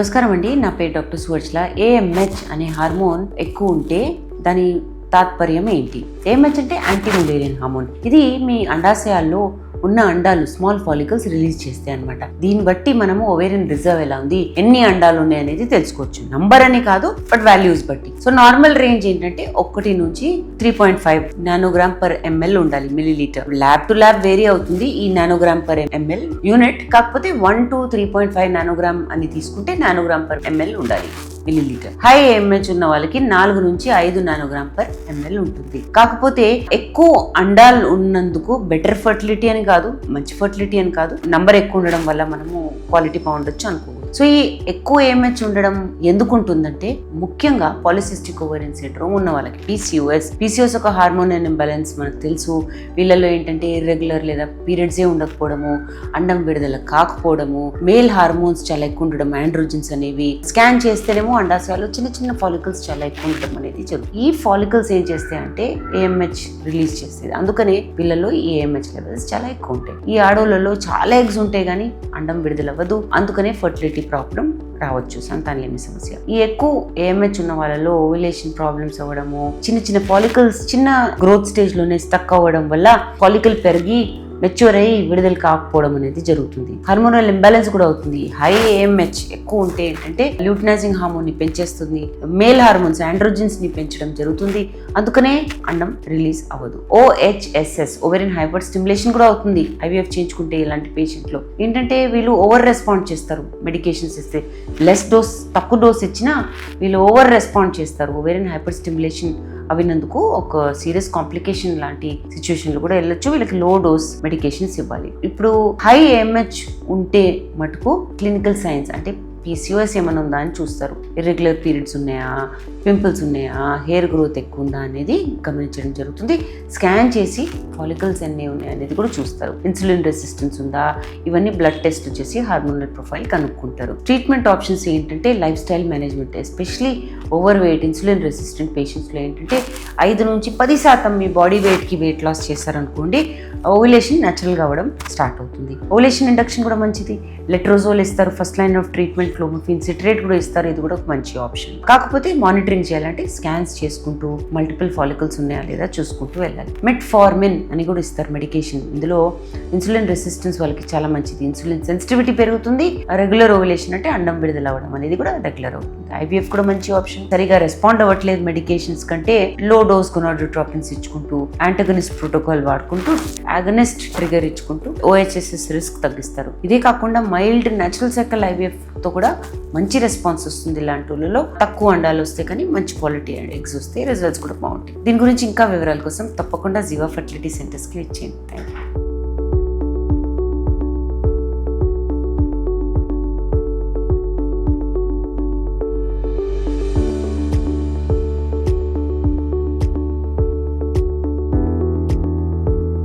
నమస్కారం అండి, నా పేరు డాక్టర్ సువర్చల. AMH అనే హార్మోన్ ఎక్కువ ఉంటే దాని తాత్పర్యం ఏంటి? AMH అంటే యాంటీ ములేరియన్ హార్మోన్. ఇది మీ అండాశయాల్లో ఉన్న అండాలు స్మాల్ ఫాలికల్స్ రిలీజ్ చేస్తాయి అనమాట. దీన్ని బట్టి మనము ఓవేరియన్ రిజర్వ్ ఎలా ఉంది, ఎన్ని అండాలు ఉన్నాయి అనేది తెలుసుకోవచ్చు. నంబర్ అని కాదు, బట్ వాల్యూస్ బట్టి. సో నార్మల్ రేంజ్ ఏంటంటే 1 నుంచి 3.5 నానోగ్రామ్ పర్ ఎంఎల్ ఉండాలి, millilitre. Lab to lab vary అవుతుంది ఈ నానోగ్రామ్ పర్ ఎంఎల్ యూనిట్. కాకపోతే 1 to 3.5 నానోగ్రామ్ అని తీసుకుంటే నానోగ్రామ్ పర్ ఎంఎల్ ఉండాలి, మిల్లీలీటర్. హై AMH ఉన్న వాళ్ళకి 4 నుంచి 5 నానోగ్రామ్ పర్ ఎంఎల్ ఉంటుంది. కాకపోతే ఎక్కువ అండాలు ఉన్నందుకు బెటర్ ఫర్టిలిటీ అని కాదు, మంచి ఫర్టిలిటీ అని కాదు, నంబర్ ఎక్కువ ఉండడం వల్ల మనము క్వాలిటీ బాగుండొచ్చు అనుకోవచ్చు. సో ఈ ఎక్కువ AMH ఉండడం ఎందుకు ఉంటుందంటే, ముఖ్యంగా పాలిసిస్టిక్ ఓవేరియన్ సిండ్రోమ్ ఉన్న వాళ్ళకి PCOS ఒక హార్మోన్ ఇంబ్యాలెన్స్ మనకు తెలుసు. వీళ్ళలో ఏంటంటే ఇర్రెగ్యులర్ లేదా పీరియడ్సే ఉండకపోవడము, అండం విడుదల కాకపోవడము, మేల్ హార్మోన్స్ చాలా ఎక్కువ ఉండడం, ఆండ్రోజన్స్ అనేవి. స్కాన్ చేస్తేనేమో అండాశయాలు చిన్న ఫాలికల్స్ చాలా ఎక్కువ ఉండడం అనేది జరుగుతుంది. ఈ ఫాలికల్స్ ఏం చేస్తాయంటే AMH రిలీజ్ చేస్తుంది. అందుకనే పిల్లల్లో ఈ AMH లెవెల్స్ చాలా ఎక్కువ ఉంటాయి. ఈ ఆడోళ్ళలో చాలా ఎగ్స్ ఉంటాయి కానీ అండం విడుదలవ్వదు. అందుకనే ఫర్టిలిటీ ప్రాబ్లం రావచ్చు, సంతానలేమి సమస్య. ఈ ఎక్కువ AMH ఉన్న వాళ్ళలో ఓవ్యులేషన్ ప్రాబ్లమ్స్ అవ్వడము, చిన్న ఫాలికల్స్ చిన్న గ్రోత్ స్టేజ్ లోనే స్టక్ అవ్వడం వల్ల ఫాలికల్ పెరిగి మెచ్యూర్ అయ్యి విడుదల కాకపోవడం అనేది జరుగుతుంది. హార్మోనల్ ఇంబ్యాలెన్స్ కూడా అవుతుంది. హై AMH ఎక్కువ ఉంటే ఏంటంటే ల్యూటినైజింగ్ హార్మోన్ ని పెంచేస్తుంది, మేల్ హార్మోన్స్ ఆండ్రోజన్స్ ని పెంచడం జరుగుతుంది. అందుకనే అండం రిలీజ్ అవ్వదు. OHSS ఓవేరియన్ హైపర్ స్టిమ్యులేషన్ కూడా అవుతుంది IVF చేయించుకుంటే. ఇలాంటి పేషెంట్ లో ఏంటంటే వీళ్ళు ఓవర్ రెస్పాండ్ చేస్తారు. మెడికేషన్స్ ఇస్తే తక్కువ డోస్ ఇచ్చినా వీళ్ళు ఓవర్ రెస్పాండ్ చేస్తారు. ఓవేరియన్ హైపర్ స్టిమ్యులేషన్ అవినందుకు ఒక సీరియస్ కాంప్లికేషన్ లాంటి సిచ్యువేషన్లు కూడా వెళ్ళొచ్చు. వీళ్ళకి లో డోస్ మెడికేషన్స్ ఇవ్వాలి. ఇప్పుడు హై AMH ఉంటే మటుకు క్లినికల్ సైన్స్ అంటే PCOS ఏమైనా ఉందా అని చూస్తారు. ఇర్రెగ్యులర్ పీరియడ్స్ ఉన్నాయా, పింపుల్స్ ఉన్నాయా, హెయిర్ గ్రోత్ ఎక్కువ ఉందా అనేది గమనించడం జరుగుతుంది. స్కాన్ చేసి ఫాలికల్స్ ఎన్ని ఉన్నాయి అనేది కూడా చూస్తారు. ఇన్సులిన్ రెసిస్టెన్స్ ఉందా, ఇవన్నీ బ్లడ్ టెస్ట్ చేసి హార్మోనల్ ప్రొఫైల్ కనుక్కుంటారు. ట్రీట్మెంట్ ఆప్షన్స్ ఏంటంటే lifestyle management. Especially overweight, insulin resistant పేషెంట్స్లో ఏంటంటే 5 నుంచి 10% మీ బాడీ వెయిట్కి వెయిట్ లాస్ చేస్తారనుకోండి, ఓవ్యులేషన్ న్యాచురల్గా అవ్వడం స్టార్ట్ అవుతుంది. ఓవ్యులేషన్ ఇండక్షన్ కూడా మంచిది. లెట్రోజోల్ ఇస్తారు first line of treatment. Clomiphene citrate కూడా ఇస్తారు. ఇది కూడా ఒక మంచి ఆప్షన్. కాకపోతే మానిటరింగ్ చేయాలంటే స్కాన్స్ చేసుకుంటూ మల్టిపుల్ ఫాలికల్స్ ఉన్నాయా లేదా చూసుకుంటూ వెళ్ళాలి. మెట్ఫార్మిన్ అని కూడా ఇస్తారు మెడికేషన్. ఇందులో ఇన్సులిన్ రెసిస్టెన్స్ వాళ్ళకి చాలా మంచిది. ఇన్సులిన్ సెన్సిటివిటీ పెరుగుతుంది. రెగ్యులర్ ఓవ్యులేషన్ అంటే అండం విడుదల అవ్వడం అనేది కూడా రెగ్యులర్ అవుతుంది. IVF కూడా మంచి ఆప్షన్. సరిగా రెస్పాండ్ అవ్వట్లేదు మెడికేషన్స్ కంటే లో డోస్ గొనాడోట్రోపిన్స్ ఇచ్చుకుంటూ, యాంటగనిస్ట్ ప్రోటోకాల్ వాడుకుంటూ, అగనిస్ట్ ట్రిగర్ ఇచ్చుకుంటూ OHSS రిస్క్ తగ్గిస్తారు. ఇదే కాకుండా మైల్డ్ న్యాచురల్ సైకిల్ IVF తో కూడా మంచి రెస్పాన్స్ వస్తుంది. ఇలాంటి వాళ్ళలో తక్కువ అండాలు వస్తే కానీ మంచి క్వాలిటీ ఎగ్స్ వస్తే రిజల్ట్స్ కూడా బాగుంటాయి. దీని గురించి ఇంకా వివరాల కోసం తప్పకుండా జీవా ఫర్టిలిటీ సెంటర్స్కి ఇచ్చేయండి. Thank you.